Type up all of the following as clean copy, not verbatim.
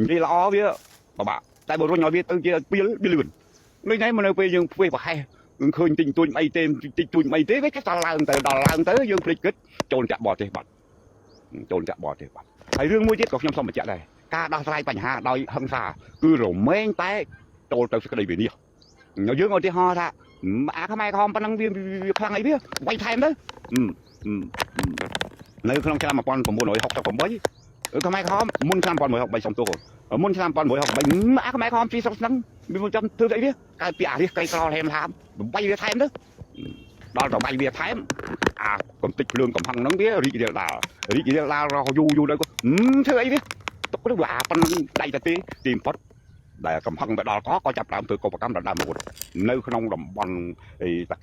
vì lo với bà tại bộ rồi nói với tôi kia bia lươn nơi này mà nơi bây giờ quê bà hay khơi tình tôi mày tên tình tôi mày thế với cái tao làm tới đò làm tới dương phịch kết trồn chạm bò thế bạn trồn chạm bò thế bạn hay riêng mũi chết có trong xong mà chạy này ca đào sai bành hà đòi hăng xà cứ rồi mấy tay trồn tới cái đây về nhiều nó dương ởที่ho ra àทำไมคอมปนังครั้งไอ้เบี้ยไว้แทนเด้ในครั้งชนะมาปอนผมบุญหน่อยหกจากผมไว้ทำไมคอมมุ่งชนะปอนหน่อยหกใบสองตัวมุ่งชนะปอนหน่อยหกใบàทำไมคอมที่สองนั้นมีมันจำถือไอ้เบี้ยไก่ปีอ่ะที่ไก่กรอแทนทำใบเบี้ยแทนเด้อđó là bay bia thém à còn tịch lương còn hăng nắng bía rì điều làเราอยู่đây có thế ấy biết tôi có là phân đây là tìm phát đại cầm hăng đại đó có chập làm từ cổ cam đại một nơi không đồng bằng thì ta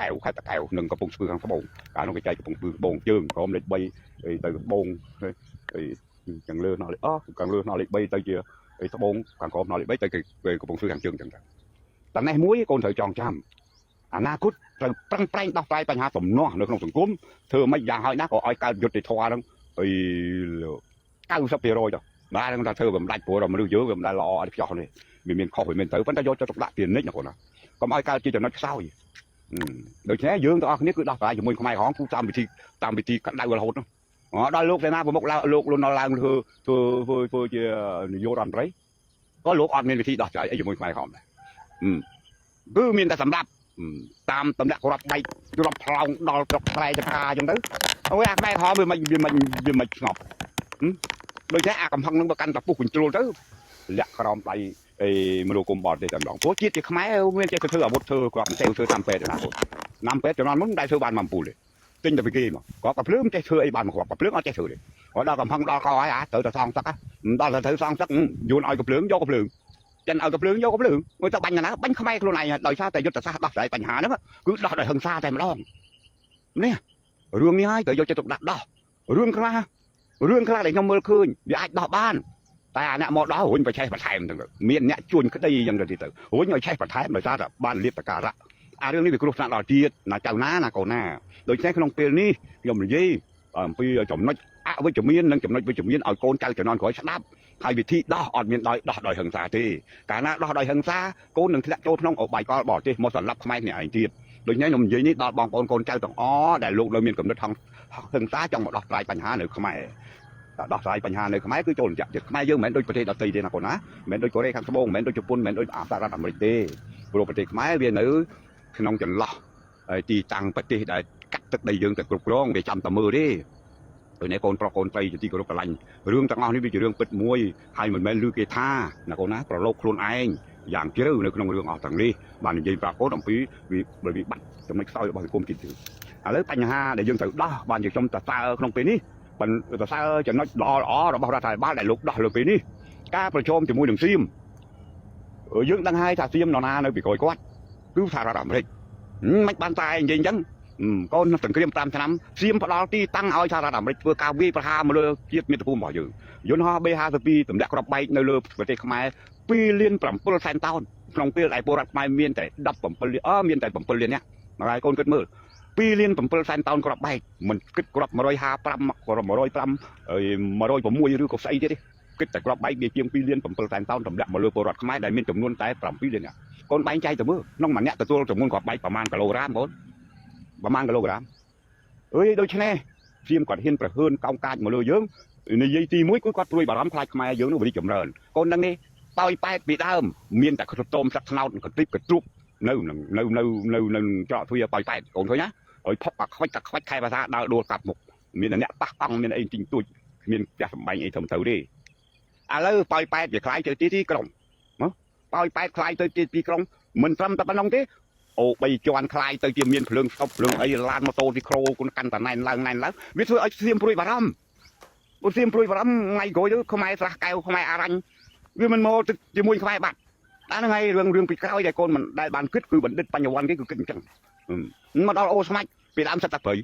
kẹo đừng có bông sương hàng bông cả nó cái cây bông bông chương có lịch bay từ bông thì càng lưa nó lại càng lưa nó lại bay tới kia thì bông càng có nó lại bay tới cái bông sương hàng chương chẳng hạn tại này muối con thời tròn trăm à na cút rồi prang đọc tayปัญหาสมน้อในក្នុងសង្គមធ្វើមិនយ៉ាងហើយណាក៏ឲ្យកើតយុត្តិធម៌ហ្នឹងអី90%ចុះបាទហ្នឹងថាធ្វើបំដាច់ព្រោះមនុស្សយើងវាមិនដែលល្អអត់ខ្ចោះនេះវាមានខុសវាមានទៅប៉ុន្តែយកទៅដាក់ពានិចណាបងណាកុំឲ្យកើតជាចំណុចខ្សោយដូច្នេះយើងទាំងអស់គ្នាគឺដោះស្រាយជាមួយខ្មែរក្រហមគូតាមវិធីកាត់ដៅរហូតហ្នឹងដល់លោកសេនាប្រមុខលោកលន់ដល់ឡើងធ្វើជានាយករដ្ឋមន្ត្រីក៏លោកអត់មានវិធីដោះស្រាយអីជាមួយខ្មែរក្រហមដែរគឺមានតែសម្រាប់តាមតំណាក់រដ្ឋបែករដ្ឋផ្លោងដល់ស្រុកស្រែចកាអញ្ចឹងទៅអូយអាខ្មែរក្រហមវាមិនស្ងប់ដូចតែអាកំហឹងនឹងបើកាន់តែពុះគញ្ជ្រោលទៅលាក់ក្រោមដៃមនុស្សគុំបតទេតែម្ដងព្រោះជាតិជាខ្មែរមានចេះទៅធ្វើអាវុធធ្វើគាត់មិនចេះធ្វើតាមពេទ្យណាណាំពេទ្យចំនួនមុនដែរធ្វើបានមកពូលទេទិញតែពីគេមកគាត់ក៏ភ្លើងចេះធ្វើអីបានមកគាត់ក៏ភ្លើងអត់ចេះធ្វើទេដល់កំហឹងដល់កោហើយត្រូវតែសងទឹកដល់ទៅត្រូវសងទឹកយួនឲ្យកភ្លើងយកកភ្លើងចិនឲ្យកភ្លើងយកកភ្លើងមួយទៅបាញ់ណាបាញ់ខ្មែរខ្លួនឯងដោយសារតែយុទ្ធសាស្ត្រដោះស្រាយបញ្ហាហ្នឹងគឺដោះដោយហិង្សាតែម្ដងនេះរឿងនេះហើយត្រូវយកចិត្តទុកដាក់ដោះរឿងខ្លះដែលខ្ញុំមើលឃើញវាអាចដោះបានតែអាអ្នកមកដោះរុញបច្ចេកបន្ថែមទៅមានអ្នកជួញក្តីយ៉ាងទៅទៅរុញឲ្យឆេះបន្ថែមដោយសារតែបានលៀបតការៈអារឿងនេះវាគ្រោះថ្នាក់ដល់ជាតិណាចៅណាកូនណាដូច្នេះក្នុងពេលនេះខ្ញុំនិយាយអំពីចំណុចអវិជ្ជមាននិងចំណុចវិជ្ជមានឲ្យកូនចៅជំនាន់ក្រោយស្ដាប់ហើយវិធីដោះអត់មានដោះដោយហិង្សាទេកាលណាដោះដោយហិង្សាកូននឹងធ្លាក់ចូលក្នុងអបាយកលបរទេសមកសម្លាប់ខ្មែរគ្នាឯងទៀតដូច្នេះខ្ញុំនិយាយនេះដល់បងប្អូនកូនចៅទាំងអស់ដែលលោកនៅមានកំណត់ហិង្សាចង់មកដោះស្រាយបញ្ហានៅខ្មែរដោះស្រាយបញ្ហានៅខ្មែរគឺចូលចិត្តខ្មែរយើងមិនមែនដូចប្រទេសដទៃទេណាកូនណាមិនមែនដូចកូរ៉េខាងត្បូងមិនមែនដូចជប៉ុនមិនមែនដូចសហរដ្ឋអាមេរិកទេព្រោះប្រទេសខ្មែរវានៅក្នុងចន្លោះទីតាំងប្រទេសដែលកាត់ទឹកដីយើងទៅគ្រប់គ្រងវាចាំតែមើលទេដោយនេះកូនប្រុសកូនស្រីជាទីគោរពស្រឡាញ់រឿងទាំងអស់នេះវាជារឿងពិតមួយហើយមិនមែនឮគេថាណាកូនណាប្រឡូកខ្លួនឯងយ៉ាងជ្រៅនៅក្នុងរឿងអស់ទាំងនេះបាននិយាយប្រាប់កូនអំពីវិបត្តិចំណុចខ្សោយរបស់សង្គមជាតិឥឡូវបញ្ហាដែលយើងត្រូវដោះបានជាខ្ញុំតសើក្នុងពេលនេះប៉ុន្តែសើចំណុចល្អរបស់រដ្ឋាភិបាលដែលលោកដោះលើពេលនេះការប្រជុំជាមួយនឹងសៀមយើងដឹងហើយថាសៀមនរណានៅពីក្រោយគាត់គឺសហរដ្ឋអាមេរិកមិនបានតែនិយាយអញ្ចឹងកូនសង្គ្រាម5ឆ្នាំសៀមផ្ដាល់ទីតាំងឲ្យសហរដ្ឋអាមេរិកធ្វើការវាយប្រហារមកលើជាតិមាតុភូមិរបស់យើងយន្តហោះ B52 ទម្លាក់គ្រាប់បែកនៅលើប្រទេសខ្មែរ2លាន7សែនតោនក្នុងពេលដែលពលរដ្ឋខ្មែរមានតែ17លានមានតែ7លាននេះមកហើយកូនគិតមើល2លាន7សែនតោនគ្រាប់បែកមិនគិតគ្រាប់155គ្រាប់105 106ឬក៏ស្អីទៀតទេគិតតែគ្រាប់បែកវាជាង2លាន7សែនតោនទម្លាក់មកលើពលរដ្ឋខ្មែរដែលមានចំនួនតែ7លាននេះកូនបែងចែកទៅមើលក្នុងម្នាក់ទទួលចំនួនគ្រាប់បែកប្រមាណគីឡូក្រាមបងប្រមាណគីឡូក្រាមដូច្នេះសៀមគាត់ហ៊ានប្រហើនកោងកាចមកលើយើងនិយាយទី1គឺគាត់ព្រួយបារម្ភខ្លាចខ្មែរយើងនោះវិរិយចម្រើនកូនដឹងនេះតោយប៉ែតពីដើមមានតែខ្ទមស្លឹកថ្នោតកន្តិបកទ្រុបនៅច្រកទ្វារប៉ោយប៉ែតកូនឃើញណាហើយផុកអាខ្វាច់ខែភាសាដើរដួលកាត់មុខមានតែអ្នកប៉ះកង់មានអីទីងទួចមានផ្ទះសម្បែងអីធំទៅទេឥឡូវប៉ោយប៉ែតវាខ្លាយទៅទីក្រុងប៉ោយប៉ែតខ្លាយទៅទីក្រុងមិនត្រឹមតែប៉ុណ្ណឹងទេអូ3ជាន់ខ្លាយទៅជាមានភ្លើងស្តុបភ្លើងអីឡានម៉ូតូទីក្រូគុណកាន់តែណែនឡើងវាធ្វើឲ្យសៀមព្រួយបារម្ភសៀមព្រួយបារម្ភថ្ងៃក្រោយទៅខ្មែរស្រះកែវខ្មែរអារ៉ាញ់វាមិនមកជាមួយខ្មែរបាត់តែហ្នឹងហើយរឿងពីក្រោយដែលកូនមិនដែលបានគិតគឺបណ្ឌិតបញ្ញវន្តគេគឺគិតអញ្ចឹងមកដល់អូស្មាច់ពីដើមសិតតែព្រៃ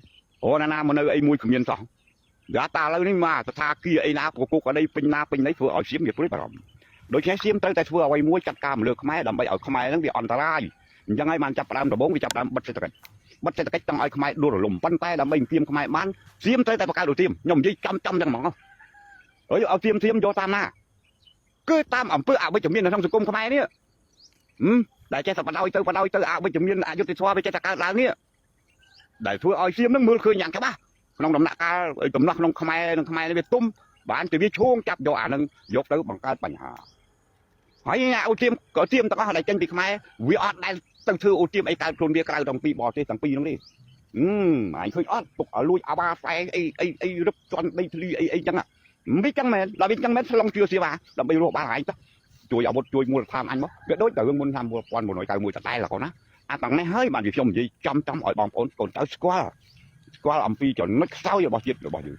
ណាមកនៅអីមួយគ្មានសោះតែឥឡូវនេះមកស្ថាគារអីណាប្រគកអីពេញណាពេញណីធ្វើឲ្យសៀមវាព្រួយបារម្ភដូច្នេះសៀមត្រូវតែធ្វើអ្វីមួយចាត់ការមកលើខ្មែរដើម្បីឲ្យខ្មែរហ្នឹងវាអន្តរាយអញ្ចឹងហើយបានចាប់ផ្ដើមដំបូងវាចាប់ផ្ដើមបិទសេដ្ឋកិច្ចចង់ឲ្យខ្មែរដួលរលំប៉ុន្តែដើម្បីទាមខ្មែរបានសៀមត្រូវតែបង្កើតដូចទាមខ្ញុំនិយាយចំចឹងហ្មងហើយឲ្យទាមយកតាមណា cứ tam ẩm pư ảo bây chấm miên ở trong sự cung không ai nữa đại che sập bắt đầu từ ảo bây chấm miên ảo cho xoa bây che sập cao lá nữa đại thua oi xiêm nước mưa khơi nhàng các ba nông đầm nạ ca tụm nông không ai nó bị tum bạn từ biết chuông chặt dọa nâng dọc tới bằng cái bành hà hỏi nhà ô tiêm tao có đại chân bị không ai vì ọt đại từng thư ô tiêm ấy cao trôn bia cao đồng pi bò trên thằng pi nó đi anh khơi ọt tục ở lui à ba phải ấy rấp tròn đây thì ấy chẳng à biết chẳng mẹ là biết chẳng mẹ long chưa xí bà là bây giờ ba hải ta chui ở một chui mua tham anh mất cái đối tượng muốn tham mua quan một nội tài mua tay là còn á à bằng này hơi mà gì xong gì trăm ở bằng ổn còn tới square âm phi cho nó sao giờ bỏ chết rồi bỏ gì